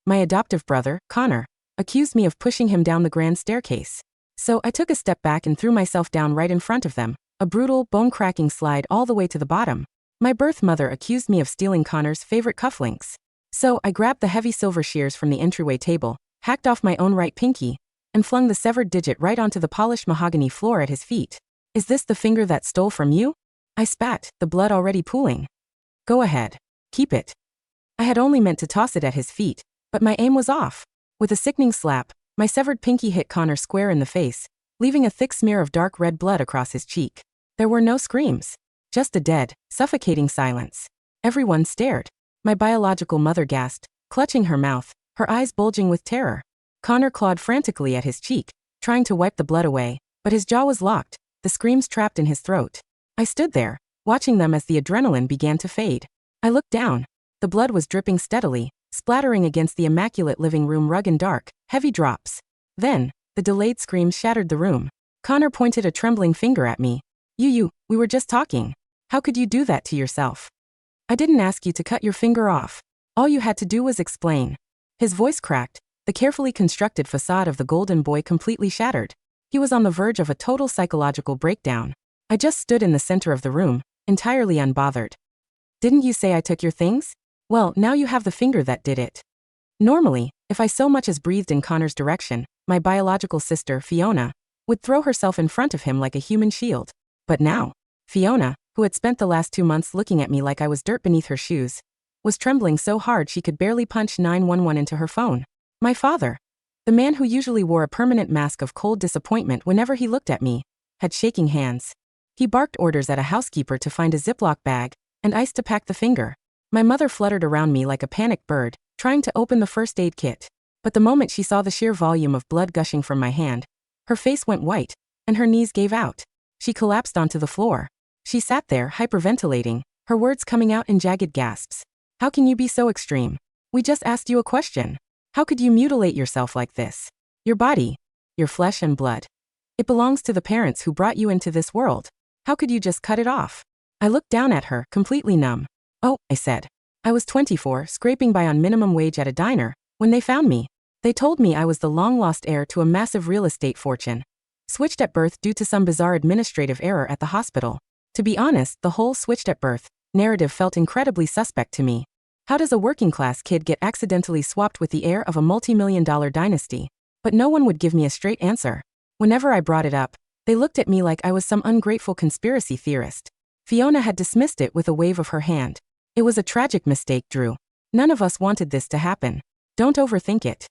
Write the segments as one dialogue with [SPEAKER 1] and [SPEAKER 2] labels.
[SPEAKER 1] My adoptive brother, Connor, accused me of pushing him down the grand staircase. So I took a step back and threw myself down right in front of them, a brutal, bone-cracking slide all the way to the bottom. My birth mother accused me of stealing Connor's favorite cufflinks. So I grabbed the heavy silver shears from the entryway table, hacked off my own right pinky, and flung the severed digit right onto the polished mahogany floor at his feet. Is this the finger that stole from you? I spat, the blood already pooling. Go ahead. Keep it. I had only meant to toss it at his feet, but my aim was off. With a sickening slap, my severed pinky hit Connor square in the face, leaving a thick smear of dark red blood across his cheek. There were no screams. Just a dead, suffocating silence. Everyone stared. My biological mother gasped, clutching her mouth, her eyes bulging with terror. Connor clawed frantically at his cheek, trying to wipe the blood away, but his jaw was locked, the screams trapped in his throat. I stood there, watching them as the adrenaline began to fade. I looked down. The blood was dripping steadily, splattering against the immaculate living room rug in dark, heavy drops. Then, the delayed screams shattered the room. Connor pointed a trembling finger at me. We were just talking. How could you do that to yourself? I didn't ask you to cut your finger off. All you had to do was explain. His voice cracked, the carefully constructed facade of the golden boy completely shattered. He was on the verge of a total psychological breakdown. I just stood in the center of the room, entirely unbothered. Didn't you say I took your things? Well, now you have the finger that did it. Normally, if I so much as breathed in Connor's direction, my biological sister, Fiona, would throw herself in front of him like a human shield. But now, Fiona, who had spent the last 2 months looking at me like I was dirt beneath her shoes, was trembling so hard she could barely punch 911 into her phone. My father, the man who usually wore a permanent mask of cold disappointment whenever he looked at me, had shaking hands. He barked orders at a housekeeper to find a Ziploc bag and ice to pack the finger. My mother fluttered around me like a panicked bird, trying to open the first aid kit. But the moment she saw the sheer volume of blood gushing from my hand, her face went white, and her knees gave out. She collapsed onto the floor. She sat there, hyperventilating, her words coming out in jagged gasps. How can you be so extreme? We just asked you a question. How could you mutilate yourself like this? Your body, your flesh and blood. It belongs to the parents who brought you into this world. How could you just cut it off? I looked down at her, completely numb. Oh, I said. I was 24, scraping by on minimum wage at a diner, when they found me. They told me I was the long-lost heir to a massive real estate fortune, switched at birth due to some bizarre administrative error at the hospital. To be honest, the whole switched at birth narrative felt incredibly suspect to me. How does a working-class kid get accidentally swapped with the heir of a multi-million-dollar dynasty? But no one would give me a straight answer. Whenever I brought it up, they looked at me like I was some ungrateful conspiracy theorist. Fiona had dismissed it with a wave of her hand. It was a tragic mistake, Drew. None of us wanted this to happen. Don't overthink it.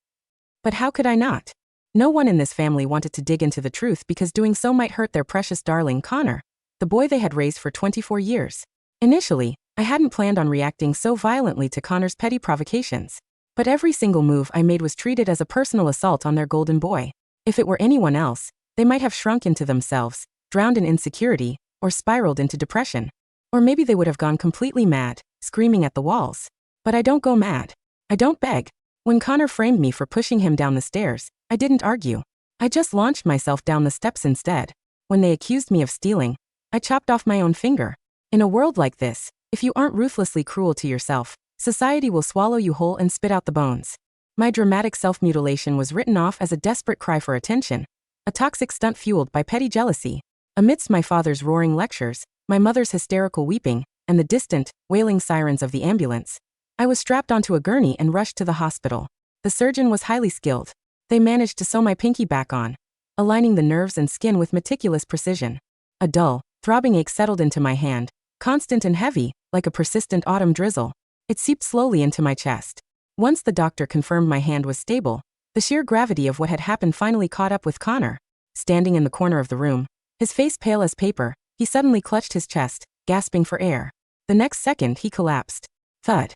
[SPEAKER 1] But how could I not? No one in this family wanted to dig into the truth because doing so might hurt their precious darling Connor, the boy they had raised for 24 years. Initially, I hadn't planned on reacting so violently to Connor's petty provocations. But every single move I made was treated as a personal assault on their golden boy. If it were anyone else, they might have shrunk into themselves, drowned in insecurity, or spiraled into depression. Or maybe they would have gone completely mad, screaming at the walls. But I don't go mad. I don't beg. When Connor framed me for pushing him down the stairs, I didn't argue. I just launched myself down the steps instead. When they accused me of stealing, I chopped off my own finger. In a world like this, if you aren't ruthlessly cruel to yourself, society will swallow you whole and spit out the bones. My dramatic self-mutilation was written off as a desperate cry for attention, a toxic stunt fueled by petty jealousy. Amidst my father's roaring lectures, my mother's hysterical weeping, and the distant, wailing sirens of the ambulance, I was strapped onto a gurney and rushed to the hospital. The surgeon was highly skilled. They managed to sew my pinky back on, aligning the nerves and skin with meticulous precision. A dull, throbbing ache settled into my hand, constant and heavy, like a persistent autumn drizzle. It seeped slowly into my chest. Once the doctor confirmed my hand was stable, the sheer gravity of what had happened finally caught up with Connor. Standing in the corner of the room, his face pale as paper, he suddenly clutched his chest, gasping for air. The next second, he collapsed. Thud.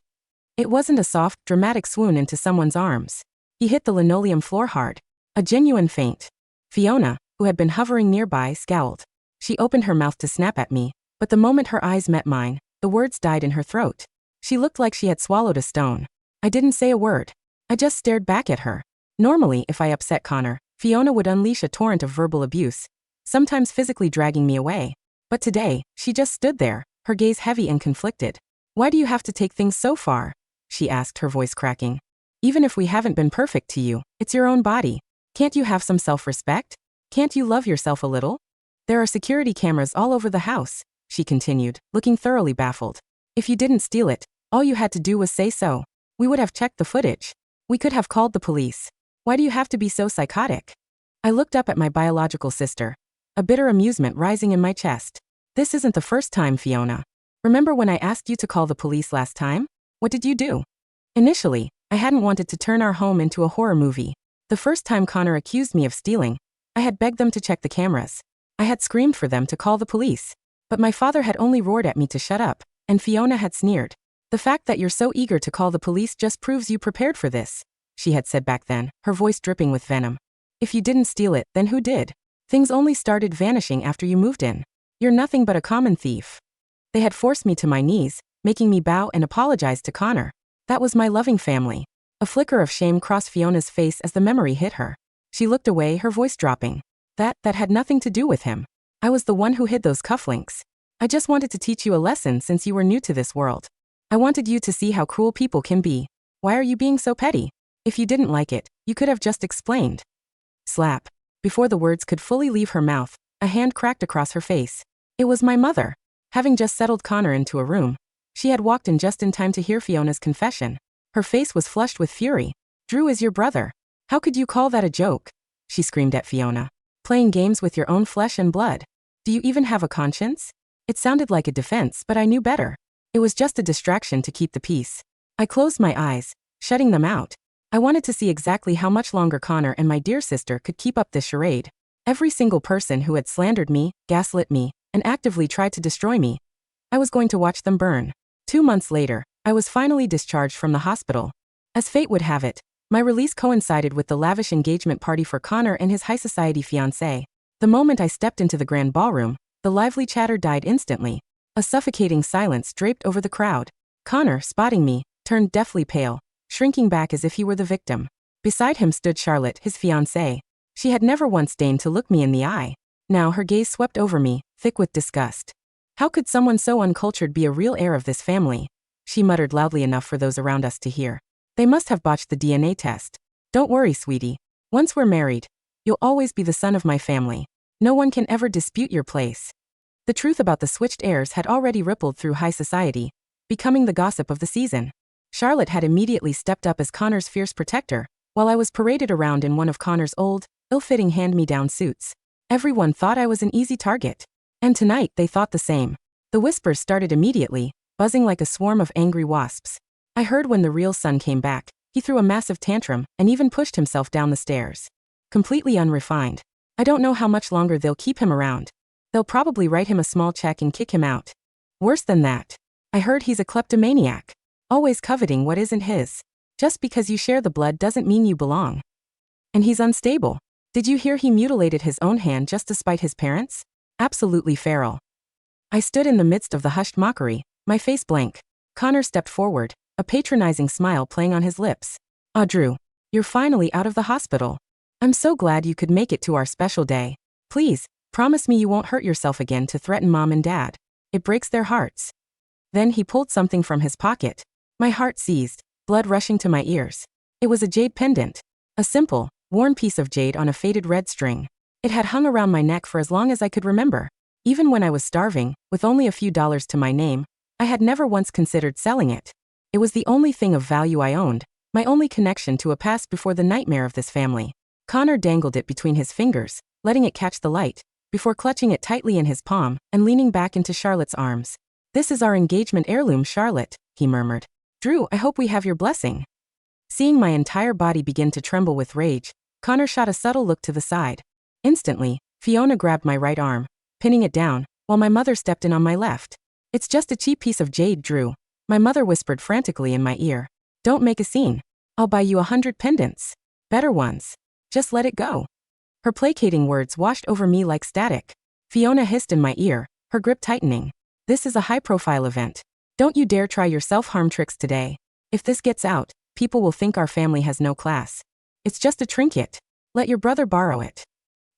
[SPEAKER 1] It wasn't a soft, dramatic swoon into someone's arms. He hit the linoleum floor hard. A genuine faint. Fiona, who had been hovering nearby, scowled. She opened her mouth to snap at me, but the moment her eyes met mine, the words died in her throat. She looked like she had swallowed a stone. I didn't say a word. I just stared back at her. Normally, if I upset Connor, Fiona would unleash a torrent of verbal abuse, sometimes physically dragging me away. But today, she just stood there, her gaze heavy and conflicted. Why do you have to take things so far? She asked, her voice cracking. Even if we haven't been perfect to you, it's your own body. Can't you have some self-respect? Can't you love yourself a little? There are security cameras all over the house, she continued, looking thoroughly baffled. If you didn't steal it, all you had to do was say so. We would have checked the footage. We could have called the police. Why do you have to be so psychotic? I looked up at my biological sister, a bitter amusement rising in my chest. This isn't the first time, Fiona. Remember when I asked you to call the police last time? What did you do? Initially, I hadn't wanted to turn our home into a horror movie. The first time Connor accused me of stealing, I had begged them to check the cameras. I had screamed for them to call the police. But my father had only roared at me to shut up, and Fiona had sneered. The fact that you're so eager to call the police just proves you prepared for this, she had said back then, her voice dripping with venom. If you didn't steal it, then who did? Things only started vanishing after you moved in. You're nothing but a common thief. They had forced me to my knees, making me bow and apologize to Connor. That was my loving family. A flicker of shame crossed Fiona's face as the memory hit her. She looked away, her voice dropping. That had nothing to do with him. I was the one who hid those cufflinks. I just wanted to teach you a lesson since you were new to this world. I wanted you to see how cruel people can be. Why are you being so petty? If you didn't like it, you could have just explained. Slap. Before the words could fully leave her mouth, a hand cracked across her face. It was my mother. Having just settled Connor into a room, she had walked in just in time to hear Fiona's confession. Her face was flushed with fury. Drew is your brother. How could you call that a joke? She screamed at Fiona. Playing games with your own flesh and blood. Do you even have a conscience? It sounded like a defense, but I knew better. It was just a distraction to keep the peace. I closed my eyes, shutting them out. I wanted to see exactly how much longer Connor and my dear sister could keep up this charade. Every single person who had slandered me, gaslit me, and actively tried to destroy me, I was going to watch them burn. 2 months later, I was finally discharged from the hospital. As fate would have it, my release coincided with the lavish engagement party for Connor and his high society fiancée. The moment I stepped into the grand ballroom, the lively chatter died instantly. A suffocating silence draped over the crowd. Connor, spotting me, turned deathly pale, shrinking back as if he were the victim. Beside him stood Charlotte, his fiancée. She had never once deigned to look me in the eye. Now her gaze swept over me, thick with disgust. How could someone so uncultured be a real heir of this family? She muttered loudly enough for those around us to hear. They must have botched the DNA test. Don't worry, sweetie. Once we're married, you'll always be the son of my family. No one can ever dispute your place. The truth about the switched heirs had already rippled through high society, becoming the gossip of the season. Charlotte had immediately stepped up as Connor's fierce protector, while I was paraded around in one of Connor's old, ill-fitting hand-me-down suits. Everyone thought I was an easy target. And tonight they thought the same. The whispers started immediately, buzzing like a swarm of angry wasps. I heard when the real son came back, he threw a massive tantrum and even pushed himself down the stairs. Completely unrefined. I don't know how much longer they'll keep him around. They'll probably write him a small check and kick him out. Worse than that, I heard he's a kleptomaniac, always coveting what isn't his. Just because you share the blood doesn't mean you belong. And he's unstable. Did you hear he mutilated his own hand just to spite his parents? Absolutely feral. I stood in the midst of the hushed mockery, my face blank. Connor stepped forward, a patronizing smile playing on his lips. Drew, you're finally out of the hospital. I'm so glad you could make it to our special day. Please, promise me you won't hurt yourself again to threaten Mom and Dad. It breaks their hearts. Then he pulled something from his pocket. My heart seized, blood rushing to my ears. It was a jade pendant. A simple, worn piece of jade on a faded red string. It had hung around my neck for as long as I could remember. Even when I was starving, with only a few dollars to my name, I had never once considered selling it. It was the only thing of value I owned, my only connection to a past before the nightmare of this family. Connor dangled it between his fingers, letting it catch the light, before clutching it tightly in his palm and leaning back into Charlotte's arms. This is our engagement heirloom, Charlotte, he murmured. Drew, I hope we have your blessing. Seeing my entire body begin to tremble with rage, Connor shot a subtle look to the side. Instantly, Fiona grabbed my right arm, pinning it down, while my mother stepped in on my left. It's just a cheap piece of jade, Drew. My mother whispered frantically in my ear. Don't make a scene. I'll buy you 100 pendants. Better ones. Just let it go. Her placating words washed over me like static. Fiona hissed in my ear, her grip tightening. This is a high-profile event. Don't you dare try your self-harm tricks today. If this gets out, people will think our family has no class. It's just a trinket. Let your brother borrow it.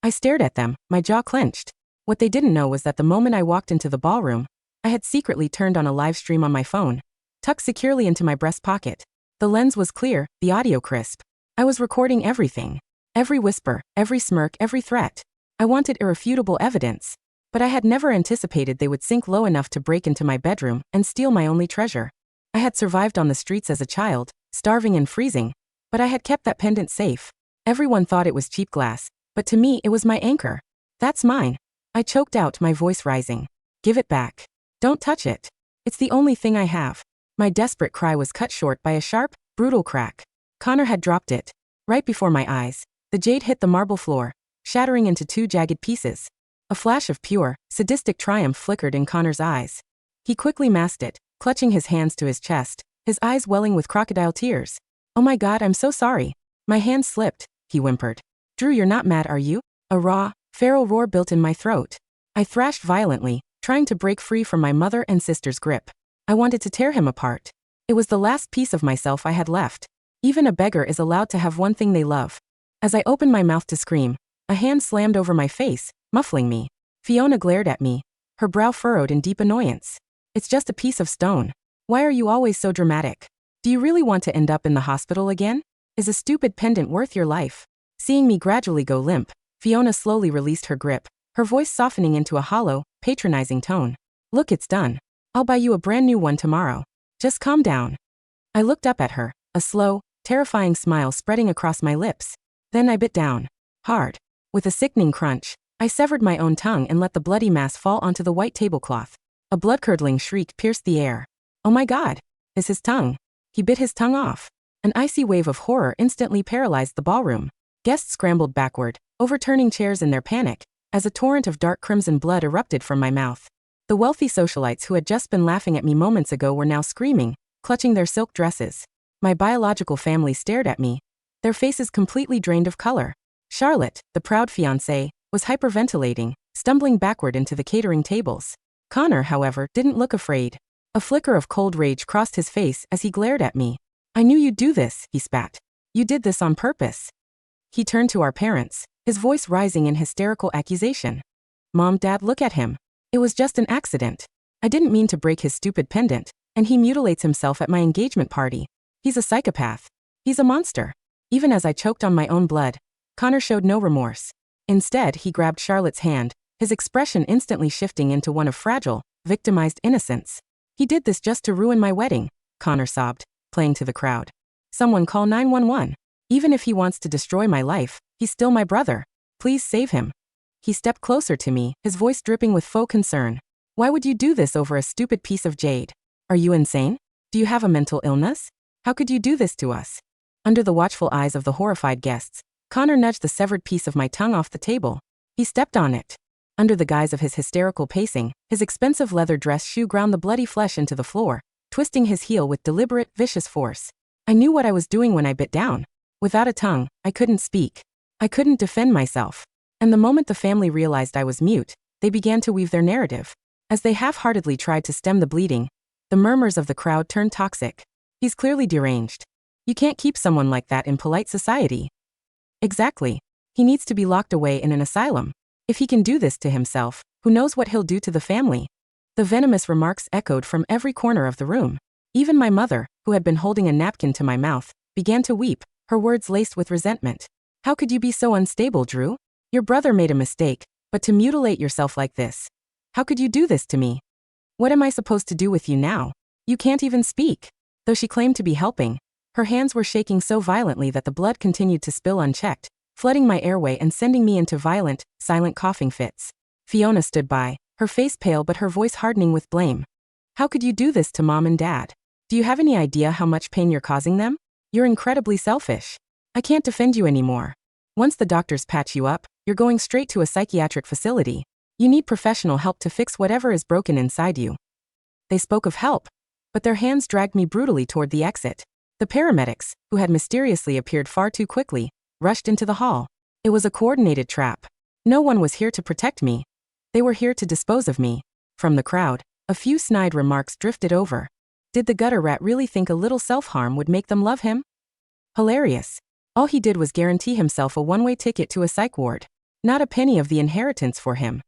[SPEAKER 1] I stared at them, my jaw clenched. What they didn't know was that the moment I walked into the ballroom, I had secretly turned on a live stream on my phone, tucked securely into my breast pocket. The lens was clear, the audio crisp. I was recording everything. Every whisper, every smirk, every threat. I wanted irrefutable evidence. But I had never anticipated they would sink low enough to break into my bedroom and steal my only treasure. I had survived on the streets as a child, starving and freezing, but I had kept that pendant safe. Everyone thought it was cheap glass, but to me it was my anchor. That's mine. I choked out, my voice rising. Give it back. Don't touch it. It's the only thing I have. My desperate cry was cut short by a sharp, brutal crack. Connor had dropped it. Right before my eyes, the jade hit the marble floor, shattering into 2 jagged pieces. A flash of pure, sadistic triumph flickered in Connor's eyes. He quickly masked it, clutching his hands to his chest, his eyes welling with crocodile tears. Oh my God, I'm so sorry. My hand slipped, he whimpered. Drew, you're not mad, are you? A raw, feral roar built in my throat. I thrashed violently, trying to break free from my mother and sister's grip. I wanted to tear him apart. It was the last piece of myself I had left. Even a beggar is allowed to have one thing they love. As I opened my mouth to scream, a hand slammed over my face, muffling me. Fiona glared at me, her brow furrowed in deep annoyance. It's just a piece of stone. Why are you always so dramatic? Do you really want to end up in the hospital again? Is a stupid pendant worth your life? Seeing me gradually go limp, Fiona slowly released her grip, her voice softening into a hollow, patronizing tone. Look, it's done. I'll buy you a brand new one tomorrow. Just calm down. I looked up at her, a slow, terrifying smile spreading across my lips. Then I bit down. Hard. With a sickening crunch, I severed my own tongue and let the bloody mass fall onto the white tablecloth. A blood-curdling shriek pierced the air. Oh my God! Is his tongue? He bit his tongue off. An icy wave of horror instantly paralyzed the ballroom. Guests scrambled backward, overturning chairs in their panic, as a torrent of dark crimson blood erupted from my mouth. The wealthy socialites who had just been laughing at me moments ago were now screaming, clutching their silk dresses. My biological family stared at me, their faces completely drained of color. Charlotte, the proud fiancée, was hyperventilating, stumbling backward into the catering tables. Connor, however, didn't look afraid. A flicker of cold rage crossed his face as he glared at me. I knew you'd do this, he spat. You did this on purpose. He turned to our parents, his voice rising in hysterical accusation. Mom, Dad, look at him. It was just an accident. I didn't mean to break his stupid pendant, and he mutilates himself at my engagement party. He's a psychopath. He's a monster. Even as I choked on my own blood, Connor showed no remorse. Instead, he grabbed Charlotte's hand, his expression instantly shifting into one of fragile, victimized innocence. He did this just to ruin my wedding, Connor sobbed, playing to the crowd. Someone call 911. Even if he wants to destroy my life, he's still my brother. Please save him. He stepped closer to me, his voice dripping with faux concern. Why would you do this over a stupid piece of jade? Are you insane? Do you have a mental illness? How could you do this to us? Under the watchful eyes of the horrified guests, Connor nudged the severed piece of my tongue off the table. He stepped on it. Under the guise of his hysterical pacing, his expensive leather dress shoe ground the bloody flesh into the floor, twisting his heel with deliberate, vicious force. I knew what I was doing when I bit down. Without a tongue, I couldn't speak. I couldn't defend myself. And the moment the family realized I was mute, they began to weave their narrative. As they half-heartedly tried to stem the bleeding, the murmurs of the crowd turned toxic. He's clearly deranged. You can't keep someone like that in polite society. Exactly. He needs to be locked away in an asylum. If he can do this to himself, who knows what he'll do to the family? The venomous remarks echoed from every corner of the room. Even my mother, who had been holding a napkin to my mouth, began to weep, her words laced with resentment. How could you be so unstable, Drew? Your brother made a mistake, but to mutilate yourself like this. How could you do this to me? What am I supposed to do with you now? You can't even speak. Though she claimed to be helping, her hands were shaking so violently that the blood continued to spill unchecked, flooding my airway and sending me into violent, silent coughing fits. Fiona stood by, her face pale but her voice hardening with blame. How could you do this to Mom and Dad? Do you have any idea how much pain you're causing them? You're incredibly selfish. I can't defend you anymore. Once the doctors patch you up, you're going straight to a psychiatric facility. You need professional help to fix whatever is broken inside you. They spoke of help, but their hands dragged me brutally toward the exit. The paramedics, who had mysteriously appeared far too quickly, rushed into the hall. It was a coordinated trap. No one was here to protect me. They were here to dispose of me. From the crowd, a few snide remarks drifted over. Did the gutter rat really think a little self-harm would make them love him? Hilarious. All he did was guarantee himself a one-way ticket to a psych ward. Not a penny of the inheritance for him.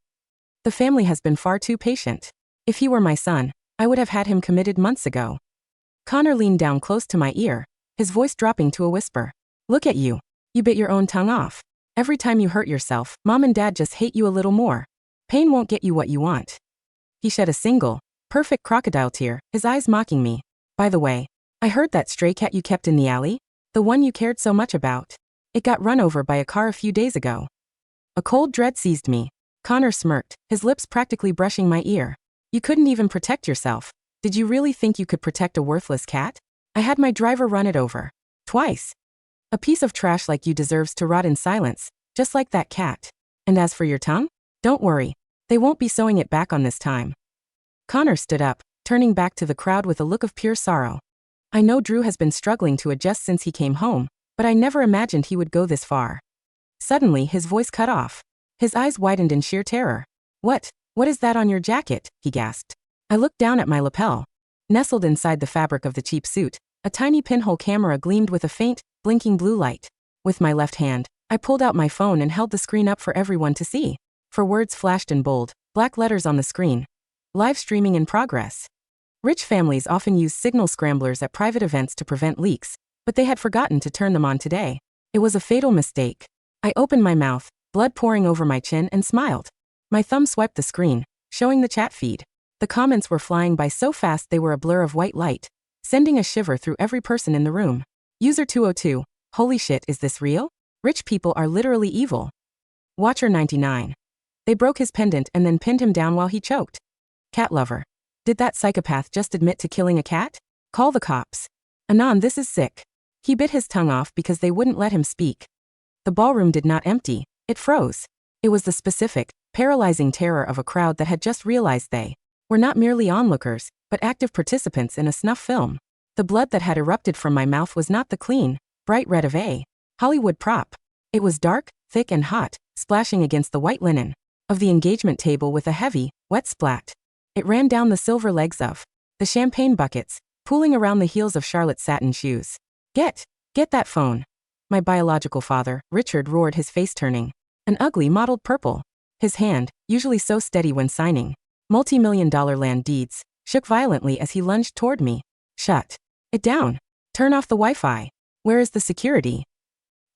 [SPEAKER 1] The family has been far too patient. If he were my son, I would have had him committed months ago. Connor leaned down close to my ear, his voice dropping to a whisper. Look at you. You bit your own tongue off. Every time you hurt yourself, Mom and Dad just hate you a little more. Pain won't get you what you want. He shed a single, perfect crocodile tear, his eyes mocking me. By the way, I heard that stray cat you kept in the alley? The one you cared so much about. It got run over by a car a few days ago. A cold dread seized me. Connor smirked, his lips practically brushing my ear. You couldn't even protect yourself. Did you really think you could protect a worthless cat? I had my driver run it over. Twice. A piece of trash like you deserves to rot in silence, just like that cat. And as for your tongue? Don't worry. They won't be sewing it back on this time. Connor stood up, turning back to the crowd with a look of pure sorrow. I know Drew has been struggling to adjust since he came home, but I never imagined he would go this far. Suddenly, his voice cut off. His eyes widened in sheer terror. What is that on your jacket? He gasped. I looked down at my lapel. Nestled inside the fabric of the cheap suit, a tiny pinhole camera gleamed with a faint, blinking blue light. With my left hand, I pulled out my phone and held the screen up for everyone to see. For words flashed in bold, black letters on the screen. Live streaming in progress. Rich families often use signal scramblers at private events to prevent leaks, but they had forgotten to turn them on today. It was a fatal mistake. I opened my mouth, blood pouring over my chin, and smiled. My thumb swiped the screen, showing the chat feed. The comments were flying by so fast they were a blur of white light, sending a shiver through every person in the room. User 202, holy shit, is this real? Rich people are literally evil. Watcher 99. They broke his pendant and then pinned him down while he choked. Cat lover. Did that psychopath just admit to killing a cat? Call the cops. Anon, this is sick. He bit his tongue off because they wouldn't let him speak. The ballroom did not empty, it froze. It was the specific, paralyzing terror of a crowd that had just realized they were not merely onlookers, but active participants in a snuff film. The blood that had erupted from my mouth was not the clean, bright red of a Hollywood prop. It was dark, thick and hot, splashing against the white linen of the engagement table with a heavy, wet splat. It ran down the silver legs of the champagne buckets, pooling around the heels of Charlotte's satin shoes. Get that phone. My biological father, Richard, roared, his face turning an ugly mottled purple. His hand, usually so steady when signing multi-million-dollar land deeds, shook violently as he lunged toward me. Shut it down. Turn off the Wi-Fi. Where is the security?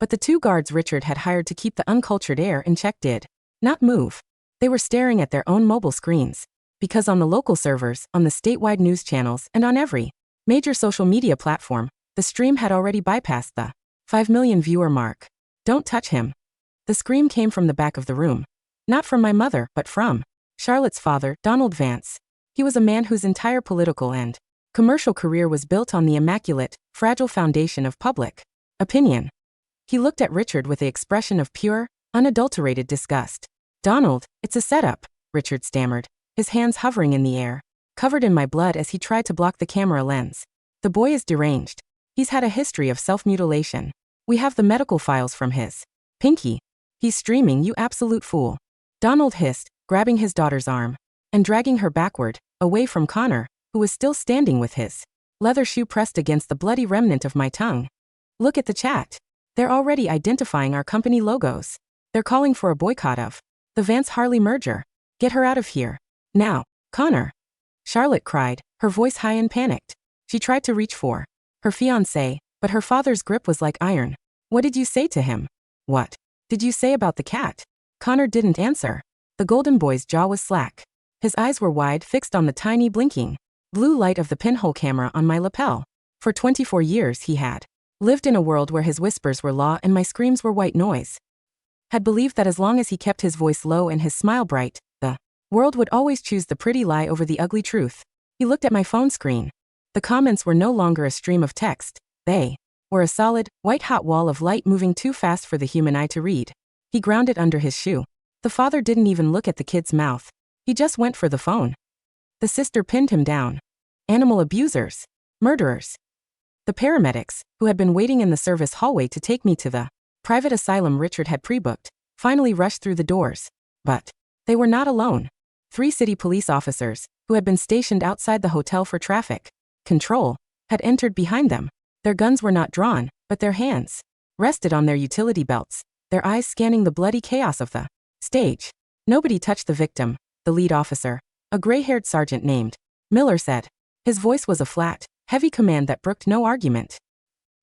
[SPEAKER 1] But the two guards Richard had hired to keep the uncultured air in check did not move. They were staring at their own mobile screens. Because on the local servers, on the statewide news channels, and on every major social media platform, the stream had already bypassed the 5 million viewer mark. Don't touch him. The scream came from the back of the room. Not from my mother, but from Charlotte's father, Donald Vance. He was a man whose entire political and commercial career was built on the immaculate, fragile foundation of public opinion. He looked at Richard with the expression of pure, unadulterated disgust. Donald, it's a setup, Richard stammered, his hands hovering in the air, covered in my blood as he tried to block the camera lens. The boy is deranged. He's had a history of self-mutilation. We have the medical files from his pinky. He's streaming, you absolute fool. Donald hissed, grabbing his daughter's arm and dragging her backward, away from Connor, who was still standing with his leather shoe pressed against the bloody remnant of my tongue. Look at the chat. They're already identifying our company logos. They're calling for a boycott of the Vance-Harley merger. Get her out of here. Now, Connor. Charlotte cried, her voice high and panicked. She tried to reach for her fiancé, but her father's grip was like iron. What did you say to him? What did you say about the cat? Connor didn't answer. The golden boy's jaw was slack. His eyes were wide, fixed on the tiny blinking blue light of the pinhole camera on my lapel. For 24 years he had lived in a world where his whispers were law and my screams were white noise. Had believed that as long as he kept his voice low and his smile bright, the world would always choose the pretty lie over the ugly truth. He looked at my phone screen. The comments were no longer a stream of text. They were a solid, white-hot wall of light moving too fast for the human eye to read. He ground it under his shoe. The father didn't even look at the kid's mouth. He just went for the phone. The sister pinned him down. Animal abusers. Murderers. The paramedics, who had been waiting in the service hallway to take me to the private asylum Richard had pre-booked, finally rushed through the doors. But they were not alone. 3 city police officers, who had been stationed outside the hotel for traffic control, had entered behind them. Their guns were not drawn, but their hands rested on their utility belts, their eyes scanning the bloody chaos of the stage. Nobody touched the victim, the lead officer, a gray-haired sergeant named Miller, said. His voice was a flat, heavy command that brooked no argument.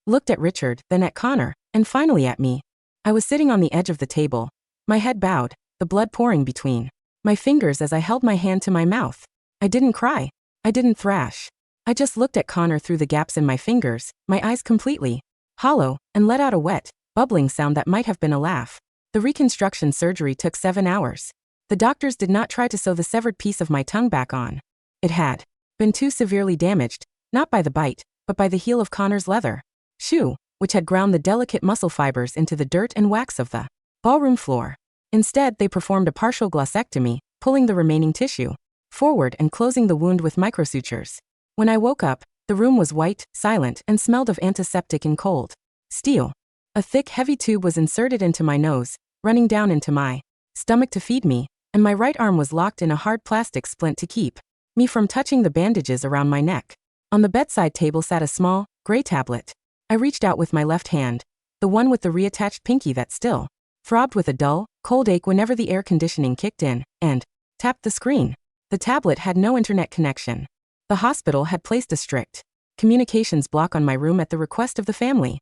[SPEAKER 1] looked at Richard, then at Connor, and finally at me. I was sitting on the edge of the table, my head bowed, the blood pouring between my fingers as I held my hand to my mouth. I didn't cry. I didn't thrash. I just looked at Connor through the gaps in my fingers, my eyes completely hollow, and let out a wet, bubbling sound that might have been a laugh. The reconstruction surgery took 7 hours. The doctors did not try to sew the severed piece of my tongue back on. It had been too severely damaged, not by the bite, but by the heel of Connor's leather shoe, which had ground the delicate muscle fibers into the dirt and wax of the ballroom floor. Instead, they performed a partial glossectomy, pulling the remaining tissue forward and closing the wound with microsutures. When I woke up, the room was white, silent, and smelled of antiseptic and cold steel. A thick, heavy tube was inserted into my nose, running down into my stomach to feed me, and my right arm was locked in a hard plastic splint to keep me from touching the bandages around my neck. On the bedside table sat a small, gray tablet. I reached out with my left hand, the one with the reattached pinky that still throbbed with a dull, cold ache whenever the air conditioning kicked in, and tapped the screen. The tablet had no internet connection. The hospital had placed a strict communications block on my room at the request of the family.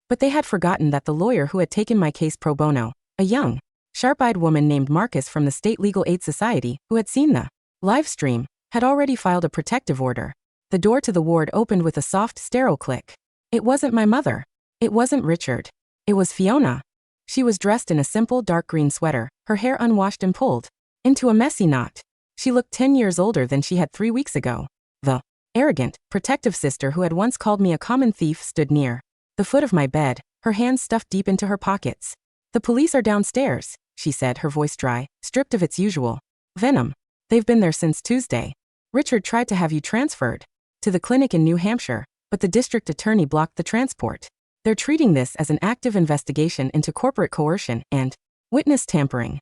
[SPEAKER 1] But they had forgotten that the lawyer who had taken my case pro bono, a young, sharp-eyed woman named Marcus from the State Legal Aid Society, who had seen the live stream, had already filed a protective order. The door to the ward opened with a soft, sterile click. It wasn't my mother. It wasn't Richard. It was Fiona. She was dressed in a simple dark green sweater, her hair unwashed and pulled into a messy knot. She looked 10 years older than she had 3 weeks ago. The arrogant, protective sister who had once called me a common thief stood near the foot of my bed, her hands stuffed deep into her pockets. "The police are downstairs," she said, her voice dry, stripped of its usual venom. "They've been there since Tuesday. Richard tried to have you transferred to the clinic in New Hampshire, but the district attorney blocked the transport. They're treating this as an active investigation into corporate coercion and witness tampering."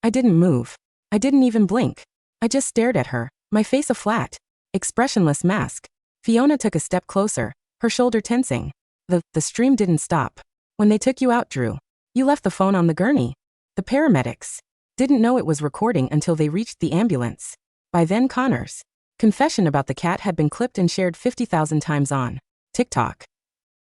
[SPEAKER 1] I didn't move. I didn't even blink. I just stared at her, my face a flat, expressionless mask. Fiona took a step closer, her shoulder tensing. The stream didn't stop. "When they took you out, Drew, you left the phone on the gurney. The paramedics didn't know it was recording until they reached the ambulance. By then Connor's confession about the cat had been clipped and shared 50,000 times on TikTok."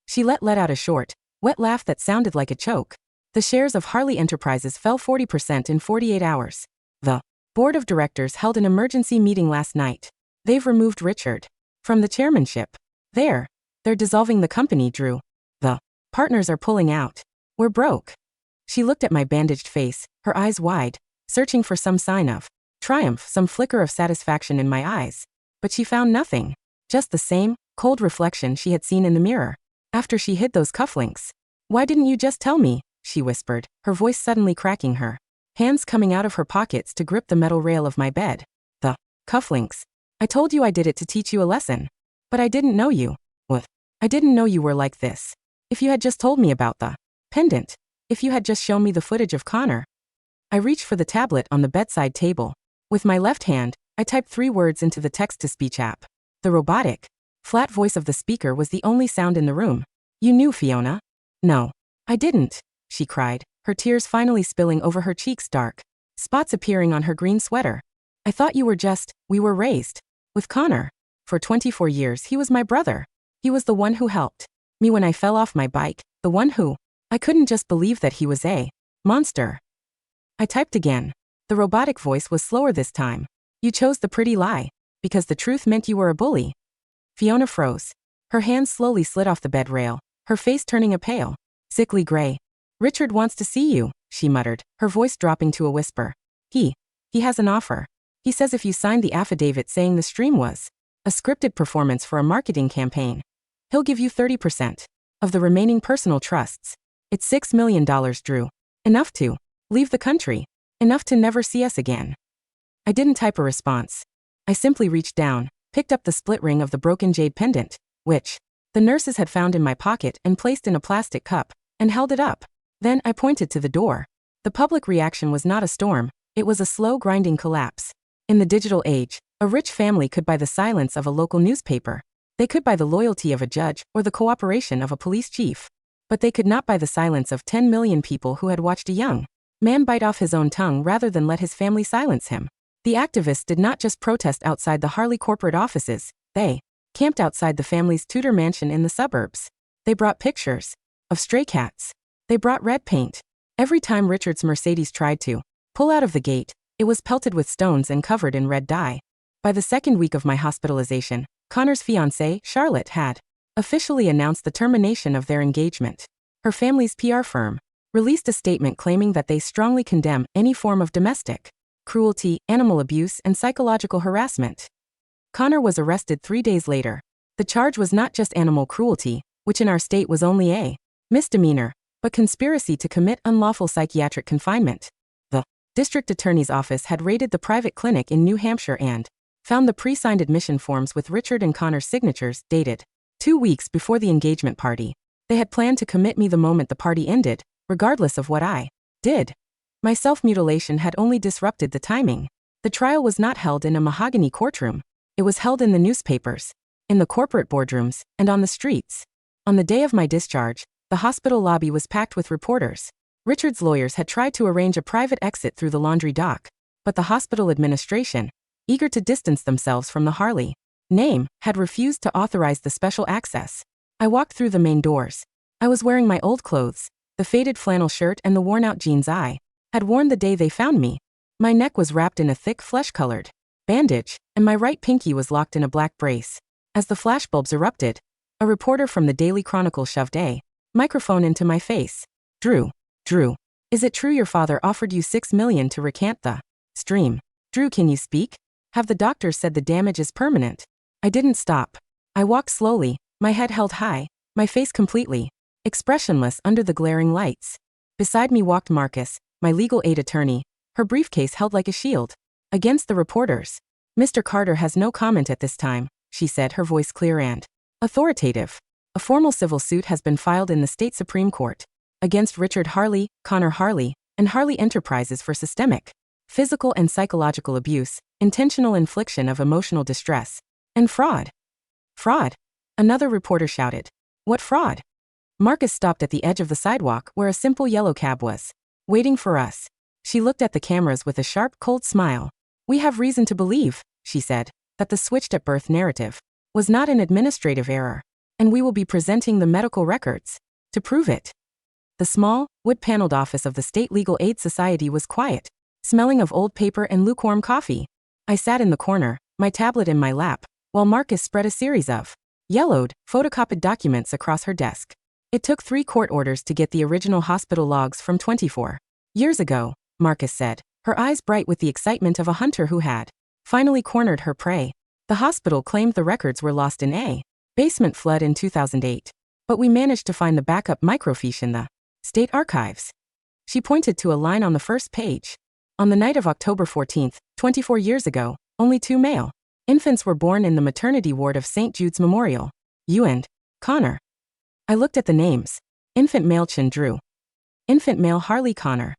[SPEAKER 1] She let out a short, wet laugh that sounded like a choke. "The shares of Harley Enterprises fell 40% in 48 hours. The board of directors held an emergency meeting last night. They've removed Richard from the chairmanship. They're dissolving the company, Drew. The partners are pulling out. We're broke." She looked at my bandaged face, her eyes wide, searching for some sign of triumph, some flicker of satisfaction in my eyes. But she found nothing. Just the same, cold reflection she had seen in the mirror after she hid those cufflinks. "Why didn't you just tell me?" she whispered, her voice suddenly cracking, her hands coming out of her pockets to grip the metal rail of my bed. "The cufflinks. I told you I did it to teach you a lesson. But I didn't know you. What? I didn't know you were like this. If you had just told me about the pendant. If you had just shown me the footage of Connor." I reached for the tablet on the bedside table. With my left hand, I typed 3 words into the text-to-speech app. The robotic, flat voice of the speaker was the only sound in the room. "You knew, Fiona?" "No, I didn't," she cried, her tears finally spilling over her cheeks, dark spots appearing on her green sweater. "I thought we were raised with Connor. For 24 years he was my brother. He was the one who helped me when I fell off my bike, the one who I couldn't just believe that he was a monster." I typed again. The robotic voice was slower this time. "You chose the pretty lie, because the truth meant you were a bully." Fiona froze. Her hands slowly slid off the bed rail, her face turning a pale, sickly gray. "Richard wants to see you," she muttered, her voice dropping to a whisper. He has an offer. He says if you signed the affidavit saying the stream was a scripted performance for a marketing campaign, he'll give you 30% of the remaining personal trusts. It's $6 million, Drew. Enough to leave the country. Enough to never see us again." I didn't type a response. I simply reached down, picked up the split ring of the broken jade pendant, which the nurses had found in my pocket and placed in a plastic cup, and held it up. Then I pointed to the door. The public reaction was not a storm, it was a slow grinding collapse. In the digital age, a rich family could buy the silence of a local newspaper. They could buy the loyalty of a judge or the cooperation of a police chief. But they could not buy the silence of 10 million people who had watched a young man bite off his own tongue rather than let his family silence him. The activists did not just protest outside the Harley corporate offices, they camped outside the family's Tudor mansion in the suburbs. They brought pictures of stray cats. They brought red paint. Every time Richard's Mercedes tried to pull out of the gate, it was pelted with stones and covered in red dye. By the second week of my hospitalization, Connor's fiancée, Charlotte, had officially announced the termination of their engagement. Her family's PR firm released a statement claiming that they strongly condemn any form of domestic cruelty, animal abuse, and psychological harassment. Connor was arrested 3 days later. The charge was not just animal cruelty, which in our state was only a misdemeanor, but conspiracy to commit unlawful psychiatric confinement. The district attorney's office had raided the private clinic in New Hampshire and found the pre-signed admission forms with Richard and Connor's signatures, dated 2 weeks before the engagement party. They had planned to commit me the moment the party ended, regardless of what I did. My self-mutilation had only disrupted the timing. The trial was not held in a mahogany courtroom. It was held in the newspapers, in the corporate boardrooms, and on the streets. On the day of my discharge, the hospital lobby was packed with reporters. Richard's lawyers had tried to arrange a private exit through the laundry dock, but the hospital administration, eager to distance themselves from the Harley name, had refused to authorize the special access. I walked through the main doors. I was wearing my old clothes, the faded flannel shirt and the worn-out jeans I had worn the day they found me. My neck was wrapped in a thick flesh-colored bandage, and my right pinky was locked in a black brace. As the flashbulbs erupted, a reporter from the Daily Chronicle shoved a microphone into my face. Drew, is it true your father offered you $6 million to recant the stream? Drew, can you speak? Have the doctors said the damage is permanent? I didn't stop. I walked slowly, my head held high, my face completely expressionless under the glaring lights. Beside me walked Marcus, my legal aid attorney, her briefcase held like a shield against the reporters. Mr. Carter has no comment at this time, she said, her voice clear and authoritative. A formal civil suit has been filed in the state Supreme Court against Richard Harley, Connor Harley, and Harley Enterprises for systemic, physical and psychological abuse, intentional infliction of emotional distress, and fraud. Fraud? Another reporter shouted. What fraud? Marcus stopped at the edge of the sidewalk where a simple yellow cab was waiting for us. She looked at the cameras with a sharp, cold smile. We have reason to believe, she said, that the switched at birth narrative was not an administrative error, and we will be presenting the medical records to prove it. The small, wood-paneled office of the State Legal Aid Society was quiet, smelling of old paper and lukewarm coffee. I sat in the corner, my tablet in my lap, while Marcus spread a series of yellowed, photocopied documents across her desk. It took 3 court orders to get the original hospital logs from 24 years ago, Marcus said, her eyes bright with the excitement of a hunter who had finally cornered her prey. The hospital claimed the records were lost in a basement flood in 2008, but we managed to find the backup microfiche in the state archives. She pointed to a line on the first page. On the night of October 14th, 24 years ago, only 2 male infants were born in the maternity ward of St. Jude's Memorial. You and Connor. I looked at the names. Infant male Chin Drew. Infant male Harley Connor.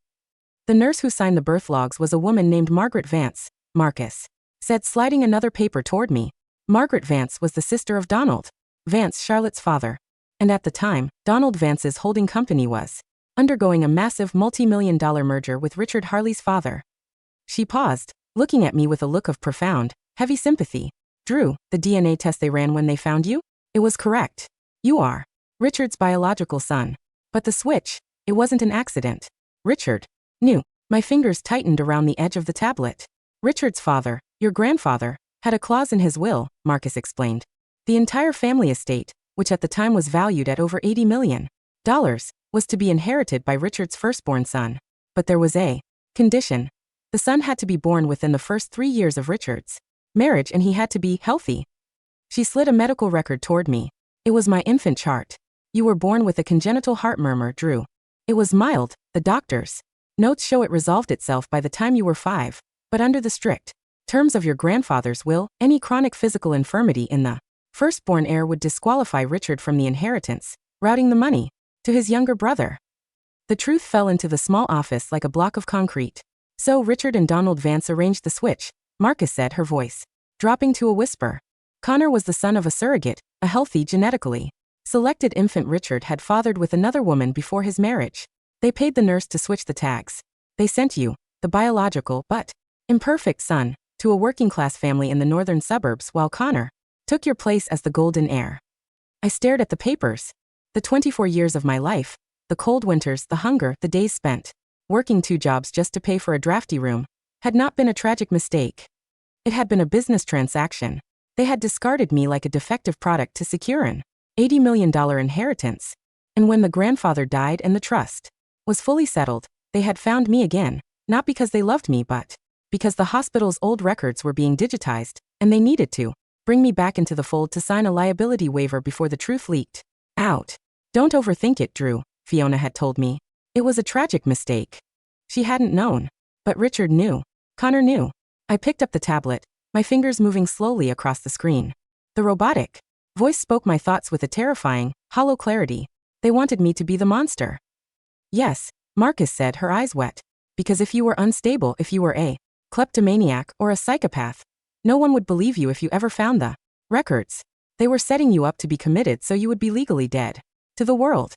[SPEAKER 1] The nurse who signed the birth logs was a woman named Margaret Vance, Marcus said, sliding another paper toward me. Margaret Vance was the sister of Donald Vance, Charlotte's father. And at the time, Donald Vance's holding company was undergoing a massive multi-million-dollar merger with Richard Harley's father. She paused, looking at me with a look of profound, heavy sympathy. Drew, the DNA test they ran when they found you? It was correct. You are Richard's biological son. But the switch, it wasn't an accident. Richard knew. My fingers tightened around the edge of the tablet. Richard's father, your grandfather, had a clause in his will, Marcus explained. The entire family estate, which at the time was valued at over $80 million, was to be inherited by Richard's firstborn son. But there was a condition. The son had to be born within the first 3 years of Richard's marriage, and he had to be healthy. She slid a medical record toward me. It was my infant chart. You were born with a congenital heart murmur, Drew. It was mild, the doctor's notes show it resolved itself by the time you were 5, but under the strict terms of your grandfather's will, any chronic physical infirmity in the firstborn heir would disqualify Richard from the inheritance, routing the money to his younger brother. The truth fell into the small office like a block of concrete. So Richard and Donald Vance arranged the switch, Marcus said, her voice dropping to a whisper. Connor was the son of a surrogate, a healthy, genetically selected infant Richard had fathered with another woman before his marriage. They paid the nurse to switch the tags. They sent you, the biological but imperfect son, to a working-class family in the northern suburbs while Connor took your place as the golden heir. I stared at the papers. The 24 years of my life, the cold winters, the hunger, the days spent working 2 jobs just to pay for a drafty room, had not been a tragic mistake. It had been a business transaction. They had discarded me like a defective product to secure an $80 million inheritance. And when the grandfather died and the trust was fully settled, they had found me again, not because they loved me but because the hospital's old records were being digitized, and they needed to bring me back into the fold to sign a liability waiver before the truth leaked out. Don't overthink it, Drew, Fiona had told me. It was a tragic mistake. She hadn't known. But Richard knew. Connor knew. I picked up the tablet, my fingers moving slowly across the screen. The robotic voice spoke my thoughts with a terrifying, hollow clarity. They wanted me to be the monster. Yes, Marcus said, her eyes wet. Because if you were unstable, if you were a kleptomaniac or a psychopath, no one would believe you if you ever found the records. They were setting you up to be committed so you would be legally dead to the world.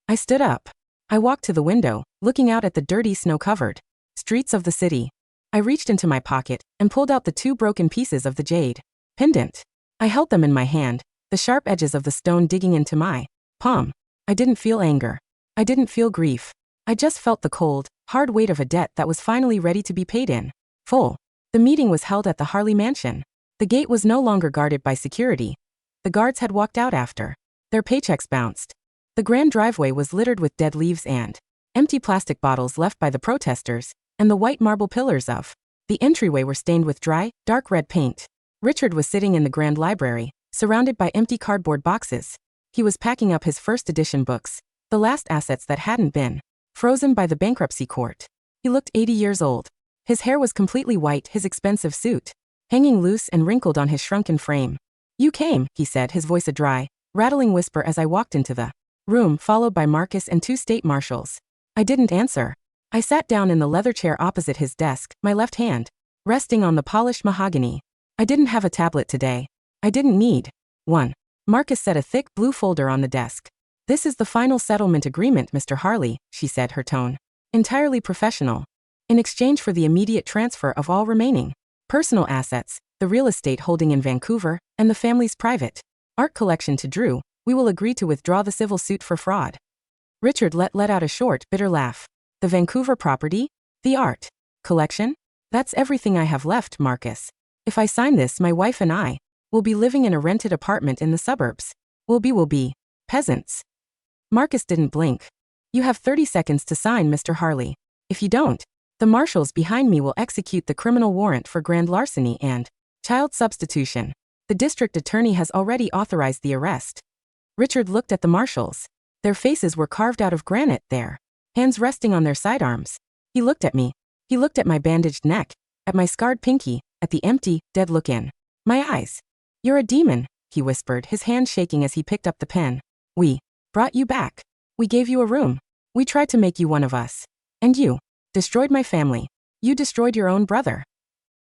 [SPEAKER 1] I stood up. I walked to the window, looking out at the dirty, snow-covered streets of the city. I reached into my pocket and pulled out the 2 broken pieces of the jade pendant. I held them in my hand, the sharp edges of the stone digging into my palm. I didn't feel anger. I didn't feel grief. I just felt the cold, hard weight of a debt that was finally ready to be paid in full. The meeting was held at the Harley mansion. The gate was no longer guarded by security. The guards had walked out after their paychecks bounced. The grand driveway was littered with dead leaves and empty plastic bottles left by the protesters, and the white marble pillars of the entryway were stained with dry, dark red paint. Richard was sitting in the grand library, surrounded by empty cardboard boxes. He was packing up his first edition books, the last assets that hadn't been frozen by the bankruptcy court. He looked 80 years old. His hair was completely white, his expensive suit hanging loose and wrinkled on his shrunken frame. You came, he said, his voice a dry, rattling whisper as I walked into the room, followed by Marcus and 2 state marshals. I didn't answer. I sat down in the leather chair opposite his desk, my left hand resting on the polished mahogany. I didn't have a tablet today. I didn't need one. Marcus set a thick blue folder on the desk. This is the final settlement agreement, Mr. Harley, she said, her tone entirely professional. In exchange for the immediate transfer of all remaining personal assets, the real estate holding in Vancouver, and the family's private art collection to Drew, we will agree to withdraw the civil suit for fraud. Richard let out a short, bitter laugh. The Vancouver property? The art collection? That's everything I have left, Marcus. If I sign this, my wife and I will be living in a rented apartment in the suburbs. We'll be peasants. Marcus didn't blink. You have 30 seconds to sign, Mr. Harley. If you don't, the marshals behind me will execute the criminal warrant for grand larceny and child substitution. The district attorney has already authorized the arrest. Richard looked at the marshals. Their faces were carved out of granite, their hands resting on their sidearms. He looked at me. He looked at my bandaged neck, at my scarred pinky, at the empty, dead look in my eyes. You're a demon, he whispered, his hand shaking as he picked up the pen. We brought you back. We gave you a room. We tried to make you one of us. And you destroyed my family. You destroyed your own brother.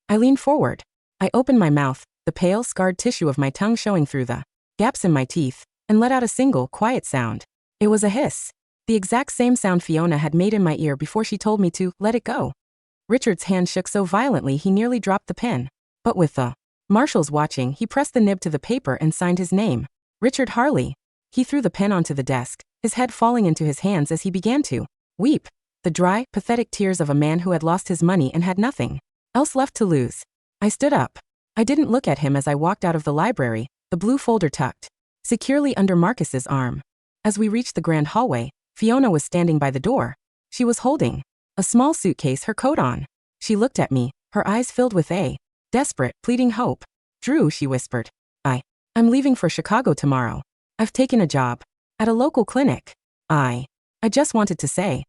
[SPEAKER 1] I leaned forward. I opened my mouth, the pale, scarred tissue of my tongue showing through the gaps in my teeth, and let out a single, quiet sound. It was a hiss. The exact same sound Fiona had made in my ear before she told me to let it go. Richard's hand shook so violently he nearly dropped the pen. But with the marshals watching, he pressed the nib to the paper and signed his name. Richard Harley. He threw the pen onto the desk, his head falling into his hands as he began to weep. The dry, pathetic tears of a man who had lost his money and had nothing else left to lose. I stood up. I didn't look at him as I walked out of the library, the blue folder tucked securely under Marcus's arm. As we reached the grand hallway, Fiona was standing by the door. She was holding a small suitcase, her coat on. She looked at me, her eyes filled with a desperate, pleading hope. Drew, she whispered. I'm leaving for Chicago tomorrow. I've taken a job at a local clinic. I just wanted to say.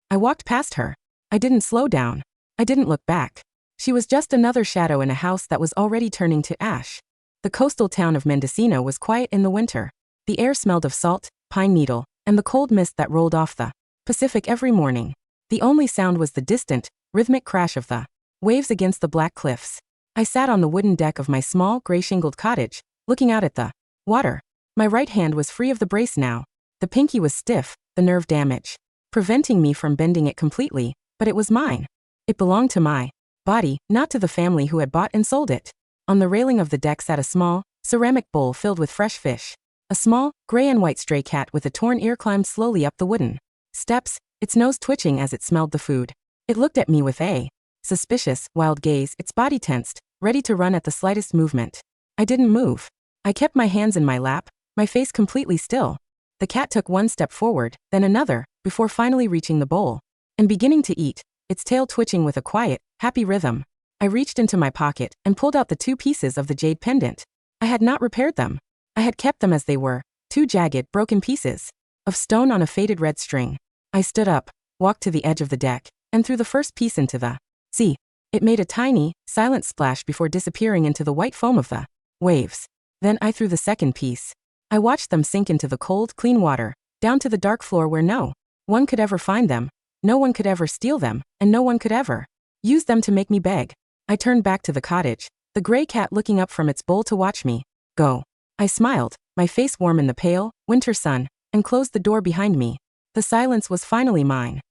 [SPEAKER 1] I walked past her. I didn't slow down. I didn't look back. She was just another shadow in a house that was already turning to ash. The coastal town of Mendocino was quiet in the winter. The air smelled of salt, pine needle, and the cold mist that rolled off the Pacific every morning. The only sound was the distant, rhythmic crash of the waves against the black cliffs. I sat on the wooden deck of my small, gray-shingled cottage, looking out at the water. My right hand was free of the brace now. The pinky was stiff, the nerve damage preventing me from bending it completely, but it was mine. It belonged to my body, not to the family who had bought and sold it. On the railing of the deck sat a small, ceramic bowl filled with fresh fish. A small, gray and white stray cat with a torn ear climbed slowly up the wooden steps, its nose twitching as it smelled the food. It looked at me with a suspicious, wild gaze, its body tensed, ready to run at the slightest movement. I didn't move. I kept my hands in my lap, my face completely still. The cat took one step forward, then another, before finally reaching the bowl and beginning to eat, its tail twitching with a quiet, happy rhythm. I reached into my pocket and pulled out the 2 pieces of the jade pendant. I had not repaired them. I had kept them as they were, 2 jagged, broken pieces of stone on a faded red string. I stood up, walked to the edge of the deck, and threw the first piece into the sea. It made a tiny, silent splash before disappearing into the white foam of the waves. Then I threw the second piece. I watched them sink into the cold, clean water, down to the dark floor where no one could ever find them, no one could ever steal them, and no one could ever use them to make me beg. I turned back to the cottage, the gray cat looking up from its bowl to watch me go. I smiled, my face warm in the pale, winter sun, and closed the door behind me. The silence was finally mine.